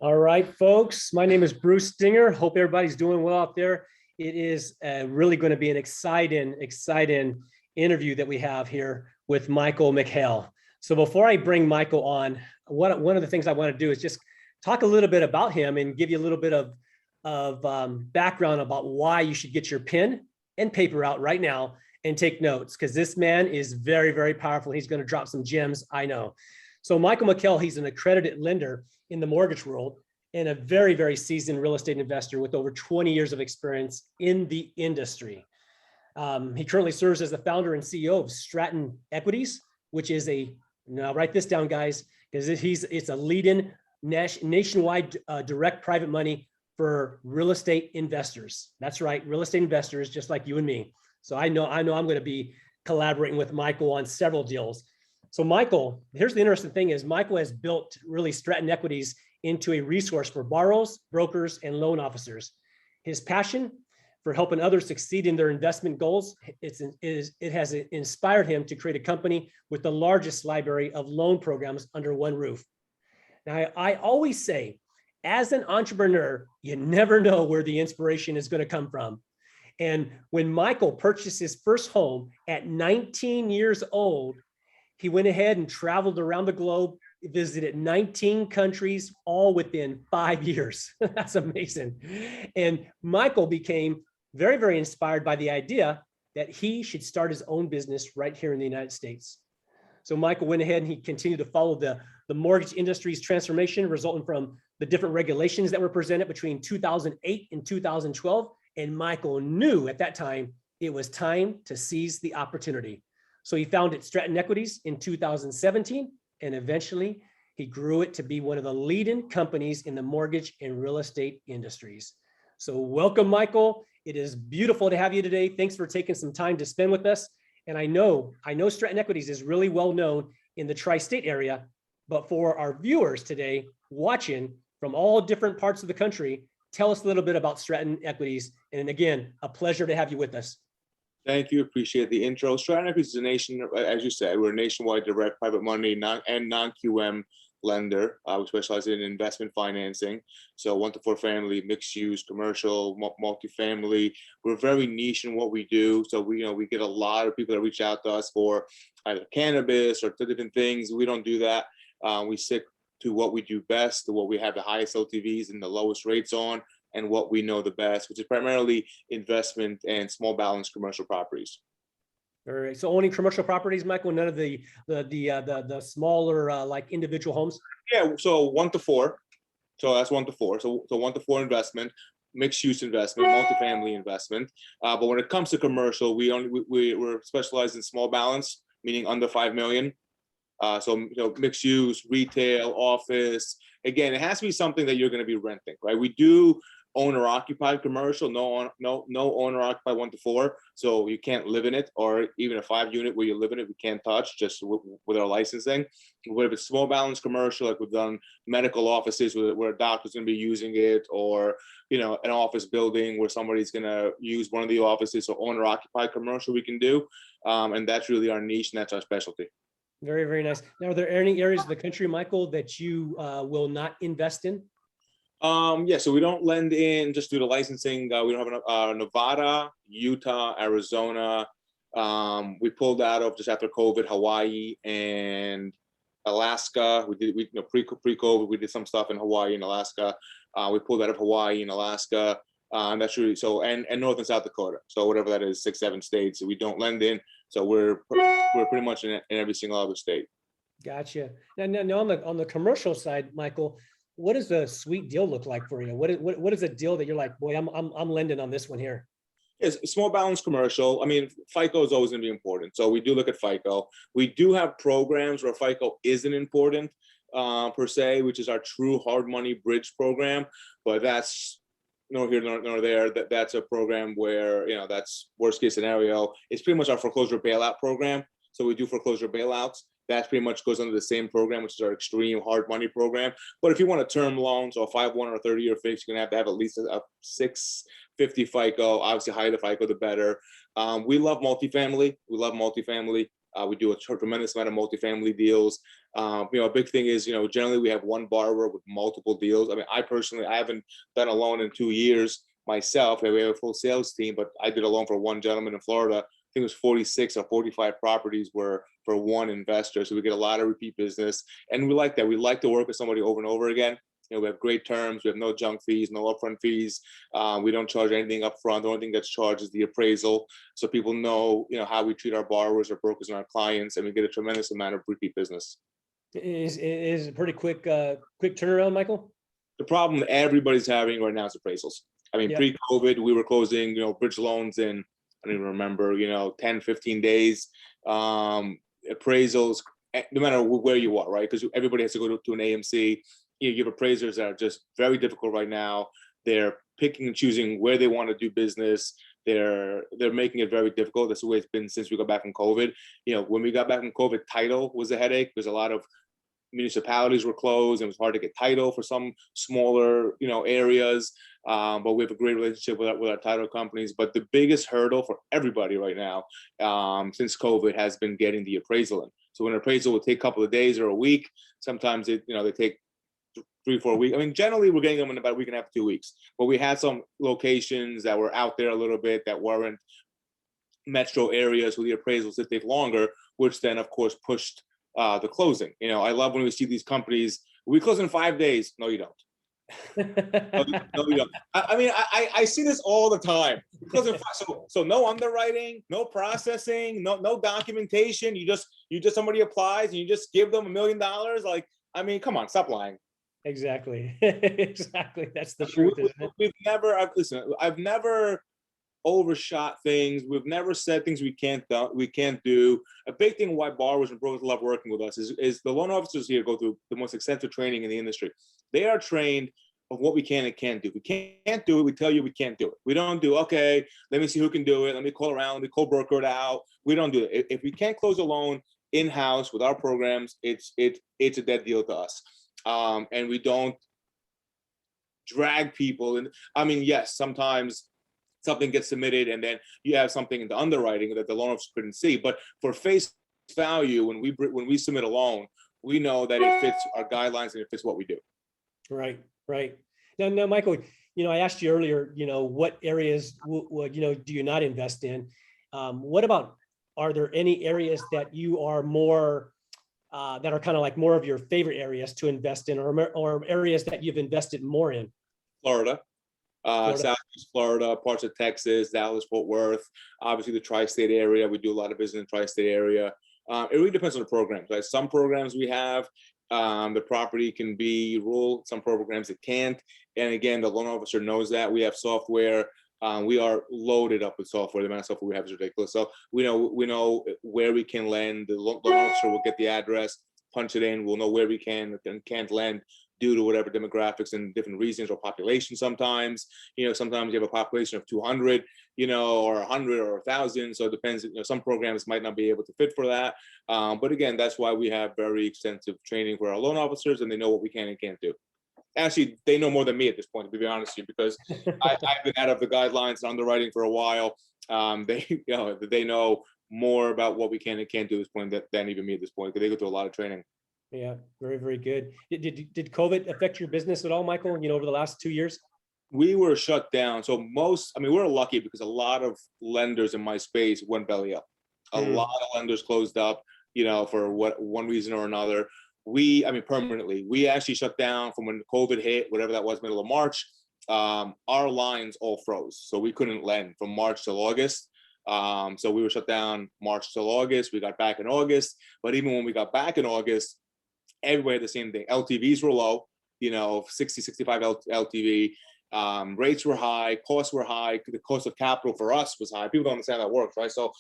All right, folks, my name is Bruce Stinger. Hope everybody's doing well out there. It is really going to be an exciting interview that we have here with Michael Mikhail. So before I bring Michael on, one of the things I want to do is just talk a little bit about him and give you a little bit of background about why you should get your pen and paper out right now and take notes, because this man is very, very powerful. He's going to drop some gems, I know. So Michael Mikhail, he's an accredited lender in the mortgage world and a very, very seasoned real estate investor with over 20 years of experience in the industry. He currently serves as the founder and CEO of Stratton Equities, which is now write this down, guys, because it's a leading nationwide direct private money for real estate investors. That's right, real estate investors, just like you and me. So I know I'm going to be collaborating with Michael on several deals. So Michael, here's the interesting thing is Michael has built really Stratton Equities into a resource for borrowers, brokers, and loan officers. His passion for helping others succeed in their investment goals, it has inspired him to create a company with the largest library of loan programs under one roof. Now, I always say, as an entrepreneur, you never know where the inspiration is going to come from. And when Michael purchased his first home at 19 years old, he went ahead and traveled around the globe, visited 19 countries, all within 5 years. That's amazing. And Michael became very, very inspired by the idea that he should start his own business right here in the United States. So Michael went ahead and he continued to follow the mortgage industry's transformation resulting from the different regulations that were presented between 2008 and 2012. And Michael knew at that time, it was time to seize the opportunity. So he founded Stratton Equities in 2017, and eventually he grew it to be one of the leading companies in the mortgage and real estate industries. So welcome, Michael. It is beautiful to have you today. Thanks for taking some time to spend with us. And I know Stratton Equities is really well known in the tri-state area, but for our viewers today watching from all different parts of the country, tell us a little bit about Stratton Equities. And again, a pleasure to have you with us. Thank you. Appreciate the intro. Stratton Equities is a nation, as you said, we're a nationwide direct private money and non-QM lender. We specialize in investment financing. So 1 to 4 family, mixed use, commercial, multifamily. We're very niche in what we do. So we get a lot of people that reach out to us for either cannabis or different things. We don't do that. We stick to what we do best, to what we have the highest LTVs and the lowest rates on, and what we know the best, which is primarily investment and small balance commercial properties. All right. So owning commercial properties, Michael, none of the smaller like individual homes. Yeah. So 1 to 4. So that's 1 to 4. So 1 to 4 investment, mixed use investment, multifamily investment. But when it comes to commercial, we're specialized in small balance, meaning under 5 million. So mixed use, retail, office. Again, it has to be something that you're going to be renting, right? We do owner occupied commercial, no owner occupied 1 to 4. So you can't live in it, or even a 5 unit where you live in it, we can't touch just with our licensing. But if it's small balance commercial, like we've done medical offices where a doctor's going to be using it, or an office building where somebody's going to use one of the offices, so owner occupied commercial we can do. And that's really our niche, and that's our specialty. Very, very nice. Now, are there any areas of the country, Michael, that you will not invest in? Yeah, so we don't lend in just due to licensing. We don't have Nevada, Utah, Arizona. We pulled out of just after COVID, Hawaii and Alaska. Pre-COVID, we did some stuff in Hawaii and Alaska. We pulled out of Hawaii and Alaska. And that's really so, and North and South Dakota. So whatever that is, 6, 7 states that we don't lend in. So we're pretty much in every single other state. Gotcha. Now on the commercial side, Michael, what does a sweet deal look like for you? What is a deal that you're like, boy, I'm lending on this one here? Yes, small balance commercial. I mean, FICO is always going to be important. So we do look at FICO. We do have programs where FICO isn't important per se, which is our true hard money bridge program. But that's nor here nor there. That's a program where, that's worst case scenario. It's pretty much our foreclosure bailout program. So we do foreclosure bailouts. That pretty much goes under the same program, which is our extreme hard money program. But if you want a term loan, so a 5/1 or 30-year fix, you're gonna have to have at least a 650 FICO. Obviously, higher the FICO, the better. We love multifamily. We do a tremendous amount of multifamily deals. A big thing is, generally we have one borrower with multiple deals. I mean, I haven't done a loan in 2 years myself. We have a full sales team, but I did a loan for one gentleman in Florida. I think it was 46 or 45 properties were for one investor. So we get a lot of repeat business, and we like that. We like to work with somebody over and over again. We have great terms. We have no junk fees, no upfront fees. We don't charge anything upfront. The only thing that's charged is the appraisal. So people know, how we treat our borrowers, our brokers, and our clients, and we get a tremendous amount of repeat business. Is a pretty quick turnaround, Michael? The problem everybody's having right now is appraisals. I mean, pre-COVID, we were closing, bridge loans in, I don't even remember, 10, 15 days. Appraisals, no matter where you are, right? Because everybody has to go to an AMC. You have appraisers that are just very difficult right now. They're picking and choosing where they want to do business. They're making it very difficult. That's the way it's been since we got back from COVID. When we got back from COVID, title was a headache because a lot of municipalities were closed and it was hard to get title for some smaller, areas. But we have a great relationship with our title companies. But the biggest hurdle for everybody right now, since COVID, has been getting the appraisal in. So an appraisal will take a couple of days or a week. Sometimes they take 3-4 weeks. I mean, generally we're getting them in about a week and a half, 2 weeks. But we had some locations that were out there a little bit that weren't metro areas where the appraisals did take longer, which then of course pushed the closing. I love when we see these companies, we close in 5 days. No, you don't. No, you don't. I mean, I see this all the time. Because so no underwriting, no processing, no documentation. You just somebody applies and you just give them $1 million. Like, I mean, come on, stop lying. Exactly. Exactly. That's the truth, isn't it? I've never overshot things. We've never said things we can't do. A big thing why borrowers and brokers love working with us is the loan officers here go through the most extensive training in the industry. They are trained of what we can and can't do. We can't do it. We tell you we can't do it. We don't do, okay, let me see who can do it. Let me call around. Let me call broker it out. We don't do it. If we can't close a loan in-house with our programs, it's a dead deal to us. And we don't drag people. And I mean, yes, sometimes something gets submitted and then you have something in the underwriting that the loan officer couldn't see. But for face value, when we submit a loan, we know that it fits our guidelines and it fits what we do. Right. Now, Michael, I asked you earlier, what areas do you not invest in? What about, are there any areas that you are more that are kind of like more of your favorite areas to invest in, or areas that you've invested more in? Florida. Southeast Florida, parts of Texas, Dallas, Fort Worth, obviously the tri-state area. We do a lot of business in the tri-state area. It really depends on the programs. Right? Some programs we have, the property can be rural. Some programs it can't. And again, the loan officer knows that. We have software. We are loaded up with software. The amount of software we have is ridiculous. So we know where we can lend. The loan officer will get the address, punch it in. We'll know where we can and can't lend due to whatever demographics and different reasons, or population. Sometimes you have a population of 200, or 100 or 1,000. So it depends. Some programs might not be able to fit for that. But again, that's why we have very extensive training for our loan officers, and they know what we can and can't do. Actually, they know more than me at this point, to be honest with you, because I've been out of the guidelines and underwriting for a while. They know more about what we can and can't do at this point than even me at this point, because they go through a lot of training. Yeah, very, very good. Did COVID affect your business at all, Michael, over the last 2 years? We were shut down. So we're lucky because a lot of lenders in my space went belly up. A lot of lenders closed up, for one reason or another. Permanently. We actually shut down from when COVID hit, whatever that was, middle of March. Our lines all froze. So we couldn't lend from March till August. So we were shut down March till August. We got back in August. But even when we got back in August, everybody had the same thing. LTVs were low, 60, 65 LTV. Rates were high, costs were high. The cost of capital for us was high. People don't understand how that works, right? So,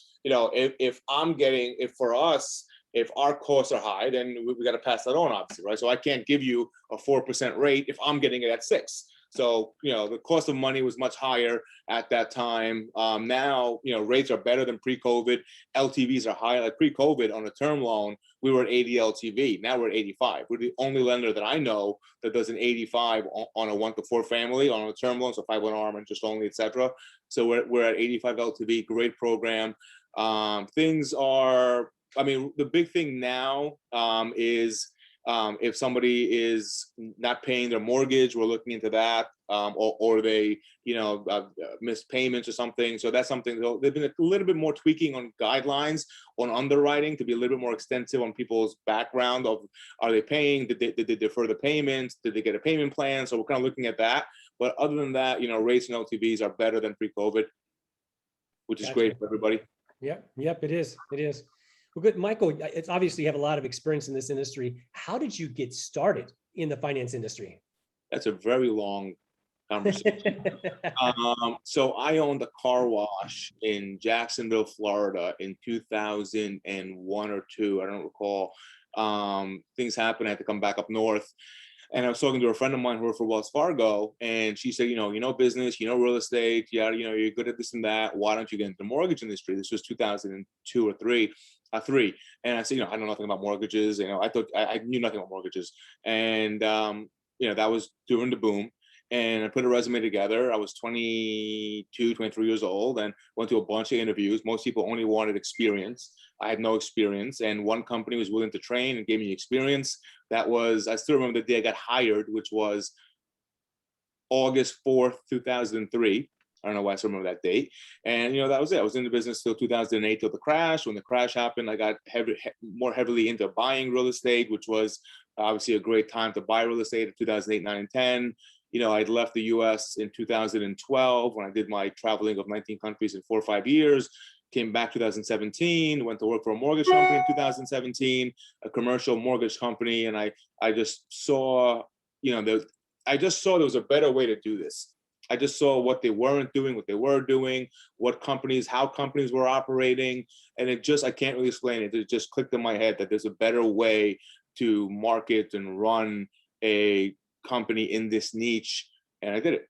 if our costs are high, then we got to pass that on, obviously, right? So I can't give you a 4% rate if I'm getting it at 6%. So, the cost of money was much higher at that time. Now, rates are better than pre-COVID. LTVs are high. Like pre-COVID on a term loan, we were at 80 LTV. Now we're at 85. We're the only lender that I know that does an 85 on a 1-to-4 family on a term loan, so 5-1 arm, interest only, etc. So we're at 85 LTV. Great program. Things are I mean, the big thing now is if somebody is not paying their mortgage, we're looking into that, or they, missed payments or something. So that's something. There's been a little bit more tweaking on guidelines on underwriting to be a little bit more extensive on people's background of, are they paying? Did they defer the payments? Did they get a payment plan? So we're kind of looking at that. But other than that, rates and LTVs are better than pre-COVID, which is great for everybody. Yep, it is. It is. Well, good. Michael, it's obviously you have a lot of experience in this industry. How did you get started in the finance industry? That's a very long conversation. So I owned a car wash in Jacksonville, Florida in 2001 or two. I don't recall. Things happened. I had to come back up north. And I was talking to a friend of mine who worked for Wells Fargo, and she said, business, real estate, you're good at this and that. Why don't you get into the mortgage industry? This was 2002 or three. And I said, I know nothing about mortgages. I thought I knew nothing about mortgages. And, that was during the boom. And I put a resume together. I was 22, 23 years old and went to a bunch of interviews. Most people only wanted experience. I had no experience. And one company was willing to train and gave me experience. That was, I still remember the day I got hired, which was August 4th, 2003. I don't know why I still remember that date. And, that was it. I was in the business till 2008, till the crash. When the crash happened, I got more heavily into buying real estate, which was obviously a great time to buy real estate in 2008, 9, and 10. I'd left the US in 2012 when I did my traveling of 19 countries in 4 or 5 years. Came back 2017, went to work for a mortgage company in 2017, a commercial mortgage company. And I just saw, I just saw there was a better way to do this. I just saw what they weren't doing, what they were doing, how companies were operating. And I can't really explain it. It just clicked in my head that there's a better way to market and run a company in this niche. And I did it.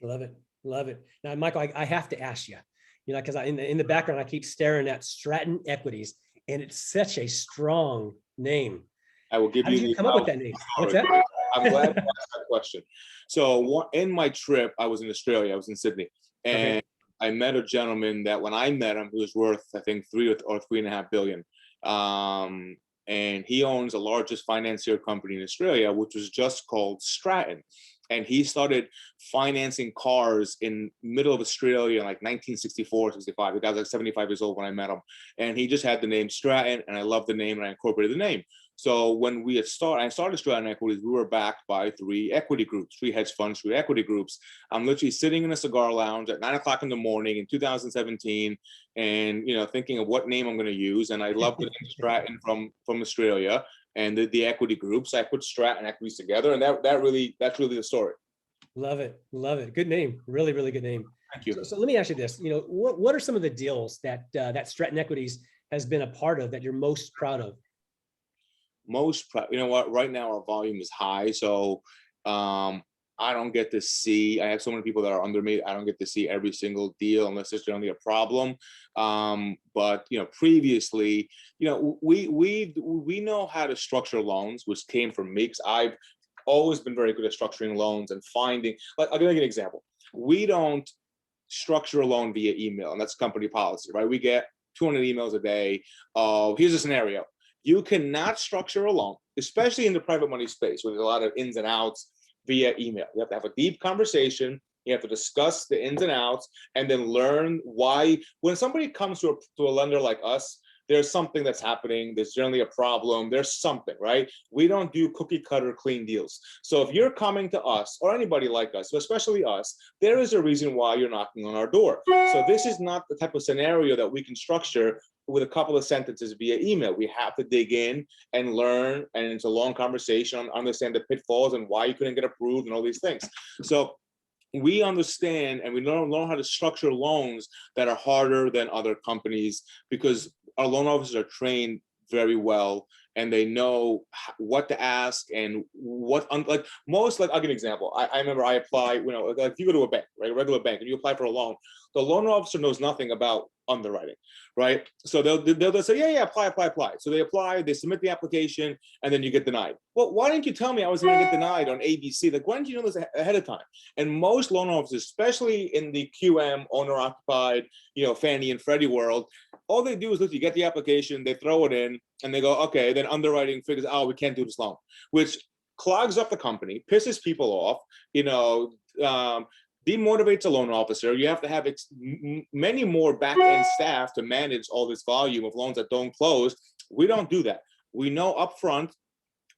Love it. Love it. Now, Michael, I have to ask you, because in the background, I keep staring at Stratton Equities, and it's such a strong name. I will give How did you come up with that name? What's that? I'm glad you asked that question. So in my trip, I was in Australia. I was in Sydney, and I met a gentleman that when I met him, he was worth, I think, $3 or $3.5 billion. And he owns the largest financier company in Australia, which was just called Stratton. And he started financing cars in middle of Australia in like 1964, 65. The guy was like 75 years old when I met him. And he just had the name Stratton, and I loved the name, and I incorporated the name. So when I started Stratton Equities, we were backed by 3 equity groups, 3 hedge funds, 3 equity groups. I'm literally sitting in a cigar lounge at 9 o'clock in the morning in 2017 and, thinking of what name I'm going to use. And I loved the name Stratton from Australia and the equity groups. I put Stratton Equities together, and that's really the story. Love it. Love it. Good name. Really, really good name. Thank you. So let me ask you this, what are some of the deals that Stratton Equities has been a part of that you're most proud of? Right now our volume is high. So I don't get to see, I have so many people that are under me. I don't get to see every single deal unless there's generally a problem. But previously, we know how to structure loans, which came from me, because I've always been very good at structuring loans and finding, like, I'll give you an example. We don't structure a loan via email, and that's company policy, right? We get 200 emails a day of, here's a scenario. You cannot structure a loan, especially in the private money space, where there's a lot of ins and outs, via email. You have to have a deep conversation. You have to discuss the ins and outs, and then learn why. When somebody comes to a lender like us, there's something that's happening. There's generally a problem. There's something, right? We don't do cookie cutter clean deals. So if you're coming to us, or anybody like us, but especially us, there is a reason why you're knocking on our door. So this is not the type of scenario that we can structure with a couple of sentences via email. We have to dig in and learn, and it's a long conversation, understand the pitfalls and why you couldn't get approved and all these things. So we understand and we learn how to structure loans that are harder than other companies, because our loan officers are trained very well, and they know what to ask and I'll give you an example. I remember I applied, like if you go to a bank, right, a regular bank, and you apply for a loan, the loan officer knows nothing about underwriting, right? So they'll say, yeah, apply. So they apply, they submit the application, and then you get denied. Well, why didn't you tell me I was going to get denied on ABC? Like, why didn't you know this ahead of time? And most loan officers, especially in the QM, owner-occupied, Fannie and Freddie world, all they do is look, you get the application, they throw it in, and they go, okay, then underwriting figures, oh, we can't do this loan, which clogs up the company, pisses people off, demotivates a loan officer. You have to have many more back-end staff to manage all this volume of loans that don't close. We don't do that. We know upfront.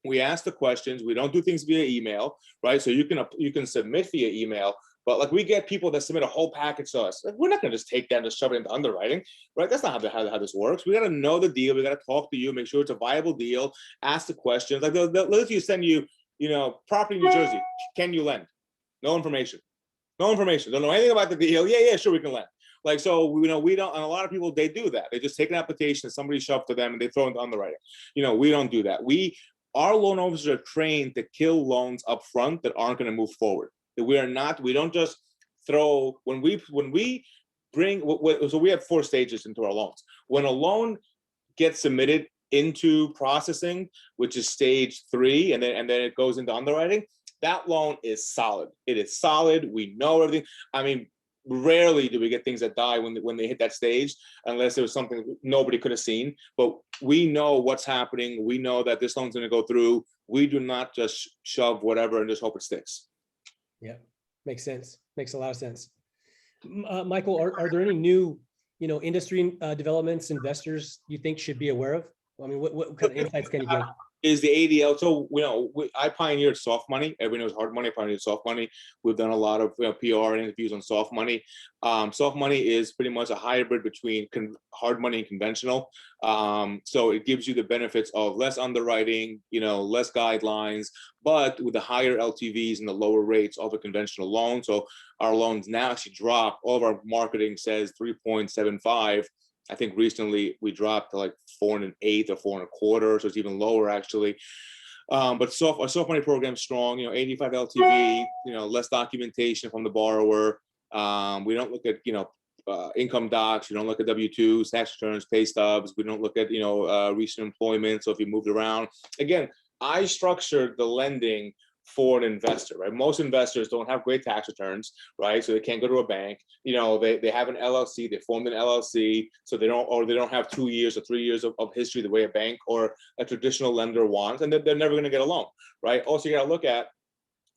We ask the questions. We don't do things via email, right? So you can submit via email, but like we get people that submit a whole package to us. Like, we're not going to just take that and just shove it into underwriting, right? That's not how this works. We got to know the deal. We got to talk to you, make sure it's a viable deal, ask the questions. Like let's you send you, property in New Jersey. Can you lend? No information. No information. Don't know anything about the deal. Yeah, sure, we can lend. Like, so, we don't, and a lot of people, they do that. They just take an application, somebody shoved to them and they throw it into underwriting. We don't do that. Our loan officers are trained to kill loans up front that aren't going to move forward. We don't just throw, when we bring, so we have 4 stages into our loans. When a loan gets submitted into processing, which is stage 3, and then it goes into underwriting, that loan is solid. It is solid. We know everything. I mean, rarely do we get things that die when they hit that stage, unless there was something nobody could have seen. But we know what's happening. We know that this loan's going to go through. We do not just shove whatever and just hope it sticks. Yeah, makes sense. Makes a lot of sense. Michael, are there any new, industry developments investors you think should be aware of? I mean, what kind of insights can you give? Is the ADL. So, I pioneered soft money. Everybody knows hard money. I pioneered soft money. We've done a lot of PR and interviews on soft money. Soft money is pretty much a hybrid between hard money and conventional. So it gives you the benefits of less underwriting, less guidelines, but with the higher LTVs and the lower rates of a conventional loan. So our loans now actually drop. All of our marketing says 3.75. I think recently we dropped to like 4.125 or 4.25, so it's even lower actually. But our soft money program is strong. 85 LTV. Less documentation from the borrower. We don't look at income docs. We don't look at W-2s, tax returns, pay stubs. We don't look at recent employment. So if you moved around, again, I structured the lending for an investor, right? Most investors don't have great tax returns, right? So they can't go to a bank. They have an LLC, they formed an LLC, so they don't have 2 years or 3 years of history the way a bank or a traditional lender wants, and they're never going to get a loan, right? Also, you got to look at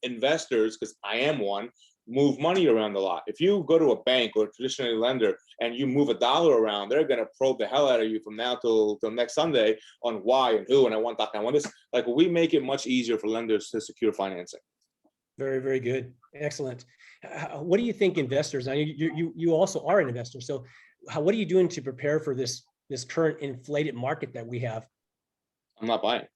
investors, because I am one, move money around a lot. If you go to a bank or a traditional lender and you move $1 around, they're going to probe the hell out of you from now till next Sunday on why and who, and I want that, I want this. Like, we make it much easier for lenders to secure financing. Very, very good. Excellent. What do you think investors, I mean, you also are an investor. So what are you doing to prepare for this current inflated market that we have? I'm not buying.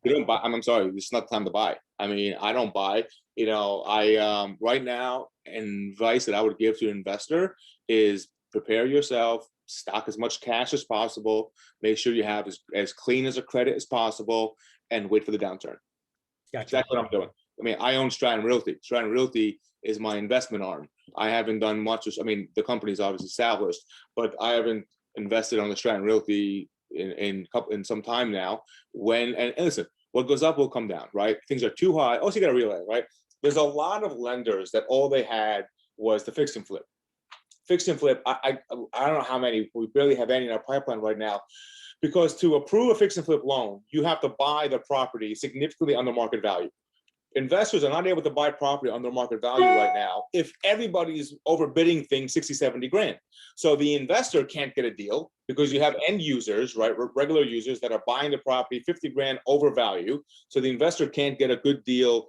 You don't buy. I'm sorry, it's not time to buy. I mean, I don't buy. I right now, advice that I would give to an investor is prepare yourself, stock as much cash as possible, make sure you have as clean as a credit as possible, and wait for the downturn. Gotcha. That's what I'm doing. I mean, I own Stratton Realty. Stratton Realty is my investment arm. I haven't done much. I mean, the company's obviously established, but I haven't invested on the Stratton Realty in some time now. And listen, what goes up will come down, right? Things are too high. Also, you got to realize, right? There's a lot of lenders that all they had was the fix and flip. Fix and flip. I don't know how many. We barely have any in our pipeline right now, because to approve a fix and flip loan, you have to buy the property significantly under market value. Investors are not able to buy property under market value right now if everybody's overbidding things 60, 70 grand. So the investor can't get a deal because you have end users, right? Regular users that are buying the property 50 grand over value. So the investor can't get a good deal,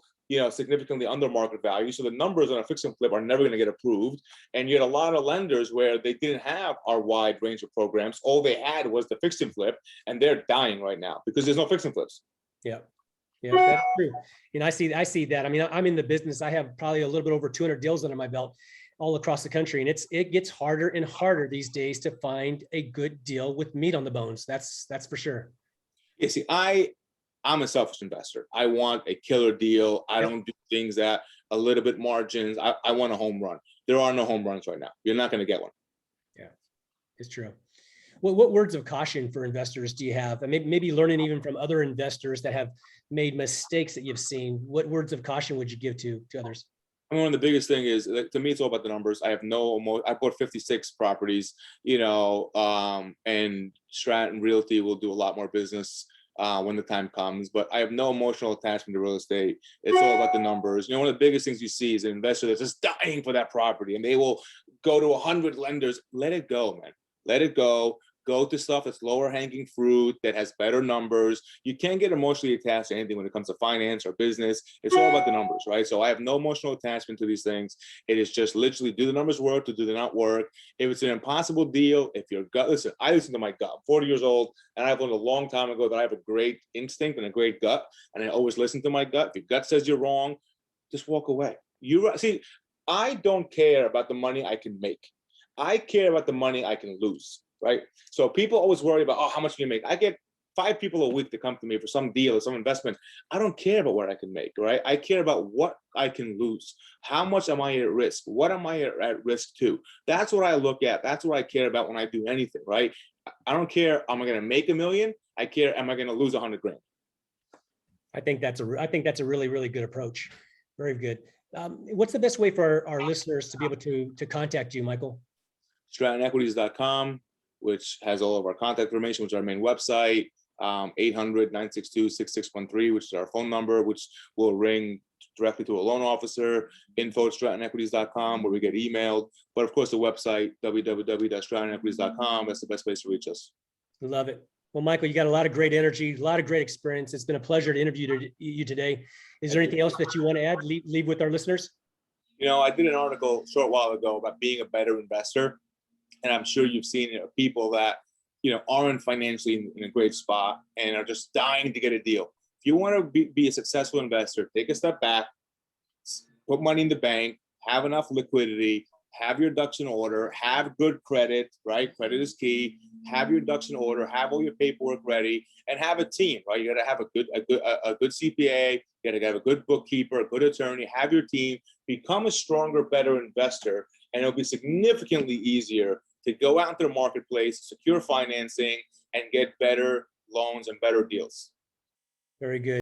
significantly under market value. So the numbers on a fix and flip are never going to get approved. And you had a lot of lenders where they didn't have our wide range of programs. All they had was the fix and flip, and they're dying right now because there's no fix and flips. Yeah. Yeah, that's true. I see that. I mean, I'm in the business. I have probably a little bit over 200 deals under my belt all across the country. And it gets harder and harder these days to find a good deal with meat on the bones. That's for sure. Yeah, see, I'm a selfish investor. I want a killer deal. I don't do things that a little bit margins. I want a home run. There are no home runs right now. You're not going to get one. Yeah, it's true. What words of caution for investors do you have? And maybe learning even from other investors that have made mistakes that you've seen. What words of caution would you give to others? And one of the biggest thing is, like, to me, it's all about the numbers. I have I bought 56 properties, and Stratton Realty will do a lot more business when the time comes, but I have no emotional attachment to real estate. It's all about the numbers. One of the biggest things you see is an investor that's just dying for that property, and they will go to 100 lenders. Let it go, man. Let it go. Go to stuff that's lower hanging fruit, that has better numbers. You can't get emotionally attached to anything when it comes to finance or business. It's all about the numbers, right? So I have no emotional attachment to these things. It is just literally, do the numbers work, or do they not work? If it's an impossible deal, if your gut, listen, I listen to my gut. I'm 40 years old, and I've learned a long time ago that I have a great instinct and a great gut, and I always listen to my gut. If your gut says you're wrong, just walk away. See, I don't care about the money I can make. I care about the money I can lose. Right? So people always worry about, how much can you make? I get 5 people a week to come to me for some deal or some investment. I don't care about what I can make, right? I care about what I can lose. How much am I at risk? What am I at risk to? That's what I look at. That's what I care about when I do anything, right? I don't care, am I going to make $1 million? I care, am I going to lose 100 grand? I think that's a really, really good approach. Very good. What's the best way for our listeners to be able to contact you, Michael? StrattonEquities.com, which has all of our contact information, which is our main website, 800-962-6613, which is our phone number, which will ring directly to a loan officer, info@StrattonEquities.com, where we get emailed. But of course, the website, www.StrattonEquities.com, that's the best place to reach us. Love it. Well, Michael, you got a lot of great energy, a lot of great experience. It's been a pleasure to interview you today. Is there anything else that you want to add, leave with our listeners? I did an article a short while ago about being a better investor. And I'm sure you've seen people that, aren't financially in a great spot and are just dying to get a deal. If you want to be a successful investor, take a step back, put money in the bank, have enough liquidity, have your ducks in order, have good credit, right? Credit is key. Have your ducks in order, have all your paperwork ready, and have a team, right? You got to have a good CPA, you got to have a good bookkeeper, a good attorney, have your team, become a stronger, better investor, and it'll be significantly easier to go out into the marketplace, secure financing, and get better loans and better deals. Very good.